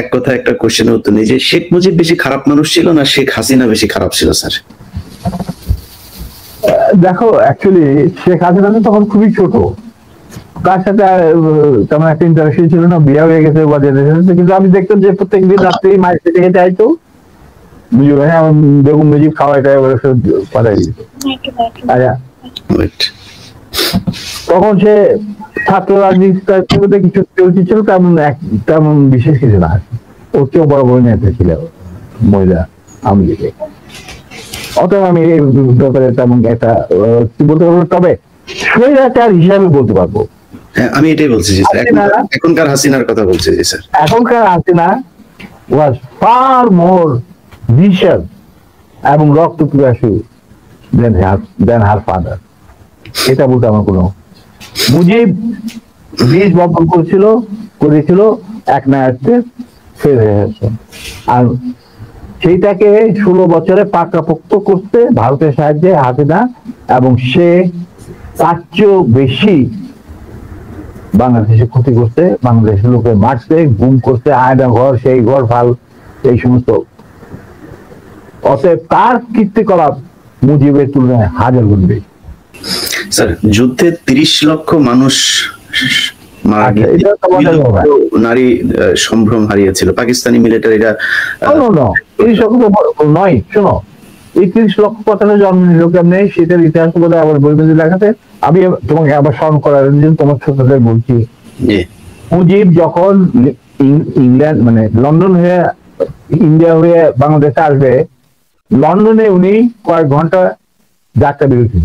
এক কথা একটা কোশ্চেনের উত্তর নেই যে শেখ মুজিব বেশি খারাপ মানুষ ছিল না শেখ হাসিনা বেশি খারাপ ছিল স্যার? দেখো অ্যাকচুয়ালি শেখ হাসিনা তো তখন খুবই ছোট, তার সাথে তেমন একটা ইন্টারেকশন ছিল না, বিয়ে হয়ে গেছে বা জেনারেশন। কিন্তু আমি দেখতাম যে প্রত্যেকদিন রাত্রে মায়ের খেতে খেতে আইতো, বেগম মুজিব খাওয়াইটা পাঠাই দিত। তখন সে ছাত্র রাজনীতিতে কিছু ছিল, তেমন বিশেষ কিছু না। ওর চেয়েও বড় বড় নেতা ছিল মহিলা আওয়ামী লীগে। অতএব আমি এই ব্যাপারে তেমন একটা কি বলতে পারবো, তবে স্বৈরাচার হিসাবে বলতে পারবো। আমি এটাই বলছি যে এখনকার হাসিনার কথা বলছি যে স্যার এখনকার হাসিনা ওয়াজ ফার মোর ভিশাস এবং রক্ত পিপাসু দেন হার ফাদার। এটা বলতে আমার কোনো, মুজিব বীজ বপন করেছিল এক নায়াতে ফের হয়ে গেছে, আর সেইটাকে 16 বছরে পাকাপোক্ত করতে ভারতের সাহায্যে হাসিনা, এবং সে তার চেয়েও বেশি বাংলাদেশে ক্ষতি করতে, বাংলাদেশের লোকে মারতে, গুম করতে, আয়না ঘর সেই ঘর ফাল এই সমস্ত। অতএব তার কীর্তিকলাপ মুজিবের তুলনায় হাজার গুণ বেশি। স্যার যুদ্ধে 30 লক্ষ মানুষ নারী সম্ভ্রম হারিয়েছিল পাকিস্তানি মিলিটারিরা। নয়, শোনো, এই 30 লক্ষ কথাটা জন্ম নিল কেমনে সেটার ইতিহাস বলে আবার বইমেজি লেখাতে। আমি তোমাকে আবার স্মরণ করার জন্য তোমার ছোটতে বলছি, মুজিব যখন ইংল্যান্ড মানে লন্ডন হয়ে ইন্ডিয়া হয়ে বাংলাদেশে আসবে, লন্ডনে উনি কয়েক ঘন্টা যাত্রা বিরতি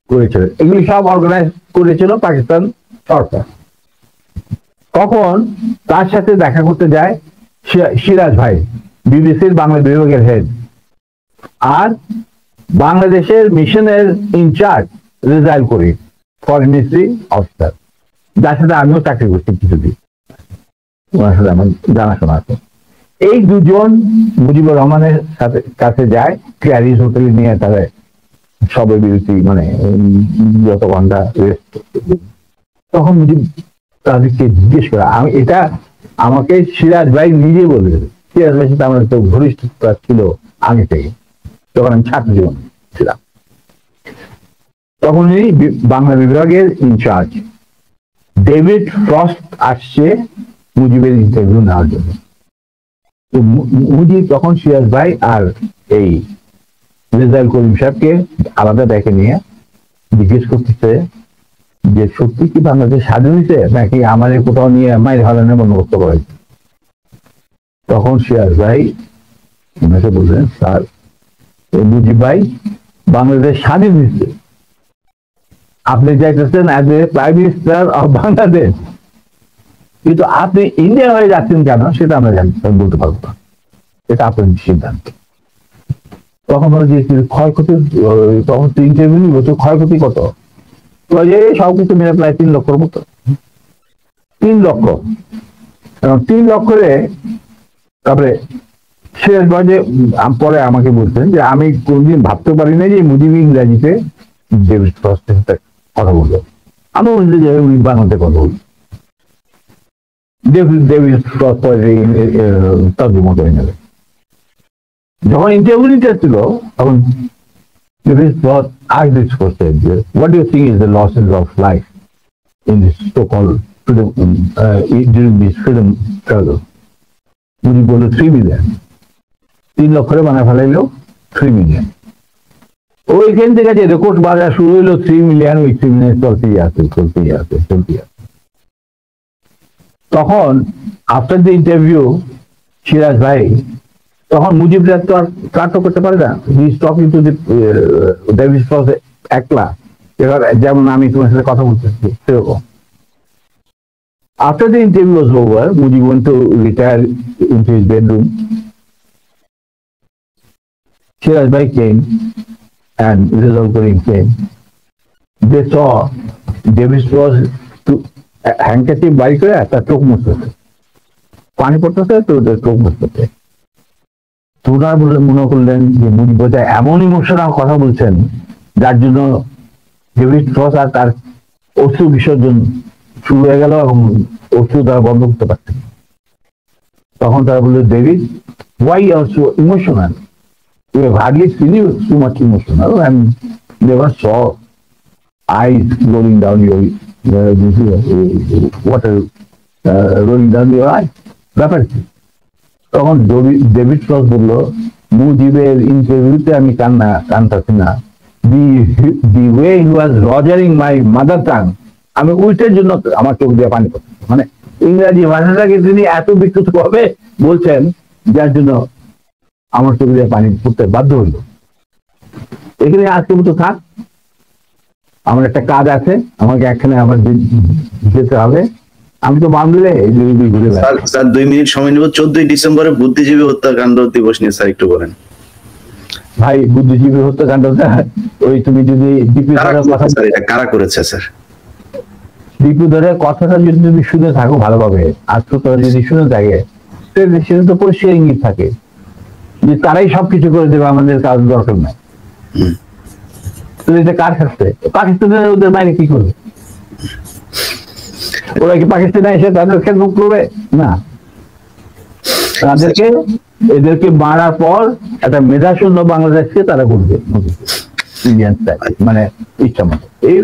করেছিলেন। এগুলি সব অর্গানাইজ করেছিল পাকিস্তান সরকার। তখন তার সাথে দেখা করতে যায় সিরাজ ভাই, বিবিসির বাংলা বিভাগের হেড, আর বাংলাদেশের মিশনের ইনচার্জ রেজাইল করিম, ফরেন মিনিস্ট্রি অফিসার, যার সাথে আমিও চাকরি করছি কিছুদিন, ওনার সাথে আমার জানাশোনা আছে। এই দুজন মুজিবুর রহমানের কাছে যায়, ক্যারিজ হোটেলে নিয়ে তারা সবের বিরতি মানে যত ঘন্টা রেস্ট। তখন মুজিব তাদেরকে জিজ্ঞেস করা, আমি এটা আমাকে সিরাজ ভাই নিজে বলে, সিরাজ ভাই সাথে আমার একটা ঘনিষ্ঠতা ছিল আগে থেকে, যখন আমি ছাত্র জীবন ছিলাম। তখন বাংলা বিভাগের ইনচার্জ ডেভিড ফ্রস্ট আসছে মুজিবের ইন্টারভিউ নেওয়ার জন্য। তো মুজিব তখন সিরাজ ভাই আর এই রেজাইল করিম সাহেবকে আলাদা ডেকে নিয়ে জিজ্ঞেস করতেছে যে সত্যি কি বাংলাদেশ স্বাধীন হয়েছে নাকি আমাদের কোথাও নিয়ে মাইর হালানোর বন্দোবস্ত করা হয়েছে। তখন সিরাজ ভাই ওনাকে বললেন, স্যার মুজিব ভাই, বাংলাদেশ স্বাধীন হয়েছে, আপনি যাইতেছেন as a prime minister of Bangladesh, কিন্তু আপনি ইন্ডিয়া হয়ে যাচ্ছেন কেন সেটা আমরা বলতে পারবো না, এটা আপনার সিদ্ধান্ত। তখন বলে যে ক্ষয়ক্ষতি, তখন 3 বছর ক্ষয়ক্ষতি কত, সবকিছু মিলে প্রায় 3 লক্ষর মতো। 3 লক্ষ, 3 লক্ষরে। তারপরে শেষ বাজে পরে আমাকে বলছেন যে আমি কোনদিন ভাবতে পারি না যে মুজিব ইংরাজিতে ডেভিড ফ্রস্টের সাথে কথা বলবো, আমি বলছি যে বাংলাতে কথা বলবো। ডেভিড ফ্রস্ট তর্জমা করে নেবে। যখন ইন্টারভিউ নিতে ছিল তখন David frost asked this question, what do you think is the losses of life in this so-called freedom during this freedom struggle? Mujib বলল 3 মিলিয়ন। 3 লক্ষরে বানা ফেলাইলো 3 মিলিয়ন। ওইখান থেকে যে রেকর্ড বাজার শুরু হইলো 3 মিলিয়ন, ওই 3 মিলিয়ন চলতেই আছে। তখন আফটার দ্য ইন্টারভিউ সিরাজ ভাই, তখন মুজিব তো আর কাট করতে পারে না, he is talking to the David frost একলা, যেমন আমি তোমার সাথে কথা বলতেছি সেরকম। After the interview was over, Mujib went to retire into his bedroom. Shiraz Bhai came and Rizal Karim came. They saw David Frost handkerchief বাড়ি করে একটা চোখ মুছতেছে, পানি পড়তেছে তো চোখ মুছতেছে। তোরা মনে করলেন যে মুজিব এমন ইমোশনাল কথা বলছেন যার জন্য ডেভিড ফ্রস্ট আর তার অশ্রু বিসর্জন শুরু হয়ে গেল এবং অশ্রু দ্বারা বন্ধ করতে পারছেন। তখন তারা বললো, David, why you are so emotional? You have hardly seen you so much emotional, and never saw eyes rolling down your water rolling down your eyes. ব্যাপার কি? তখন ডেভিড ফ্রস্ট বললো, মুজিবের ইন্টারভিউতে আমি কানতাছি না, the way he was rogering my mother tongue, আমি উল্টের জন্য আমার চোখ দিয়ে পানি পড়ছে। মানে ইংরাজি ভাষাটাকে তিনি এত বিকৃত ভাবে বলছেন, যার জন্য আমার চোখ দিয়ে পানি পড়তে বাধ্য হইল। এখানে আজকে মতো থাক, আমার একটা কাজ আছে, আমাকে এখানে আবার যেতে হবে। আমি তো বাংলে ঘুরে স্যার 2 মিনিট সময় নেব। 14 ডিসেম্বরে বুদ্ধিজীবী হত্যাকাণ্ড দিবস নিয়ে স্যার একটু বলেন। ভাই, বুদ্ধিজীবী হত্যাকাণ্ডটা ওই তুমি যদি কারা করেছে স্যার? দীপুধরের কথাটা যদি তুমি শুনে থাকো ভালোভাবে, আত্মকথা যদি শুনে থাকে, সেটা তো পরিষ্কার ইঙ্গিত থাকে যে তারাই সবকিছু করে দেবে, আমাদের কাজ দরকার নাই। এটা কার ক্ষেত্রে? পাকিস্তানের ওদের বাইরে কি করবে? ওরা কি পাকিস্তানে এসে তাদের খেদমত করবে? না, এদেরকে মারার পর একটা মেধাশূন্য বাংলাদেশকে তারা করবে, মানে ইচ্ছা মতো। এই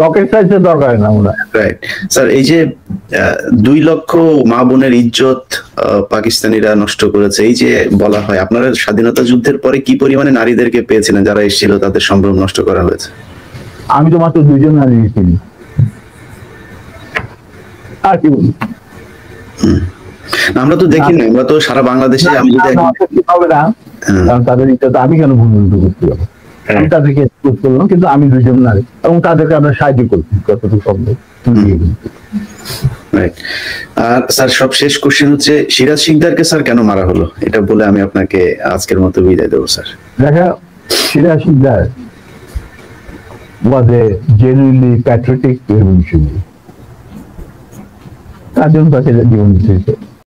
রকেট সাইজের দরকার না ওরা। রাইট স্যার, এই যে 2 লক্ষ মা বোনের ইজ্জত পাকিস্তানিরা নষ্ট করেছে, এই যে বলা হয়, আপনারা স্বাধীনতা যুদ্ধের পরে কি পরিমাণে নারীদেরকে পেয়েছিলেন যারা এসেছিল, তাদের সম্ভ্রম নষ্ট করা হয়েছে? আমি তো মাত্র 2 জন নারী চিনি, আর কি বলি? আমরা তো দেখি না, আমরা তো সারা বাংলাদেশে আমি যদি হবে না, কারণ তাদের ইচ্ছা আমি কেন ভুল করতে যাবো? আমি তাদেরকে এক্সপোজ করলাম, কিন্তু আমি 2 জন নারী এবং তাদেরকে আমরা সাহায্য করছি কতটুকু সম্ভব। আর স্যার সব শেষ কোশ্চেন হচ্ছে, সিরাজ শিকদারকে স্যার কেন মারা হলো, এটা বলে আমি আপনাকে আজকের মতো বিদায় দেবো স্যার। দেখা, Siraj Sikdar was a genuinely patriotic revolutionary, তার জন্য তাকে জীবন দিতে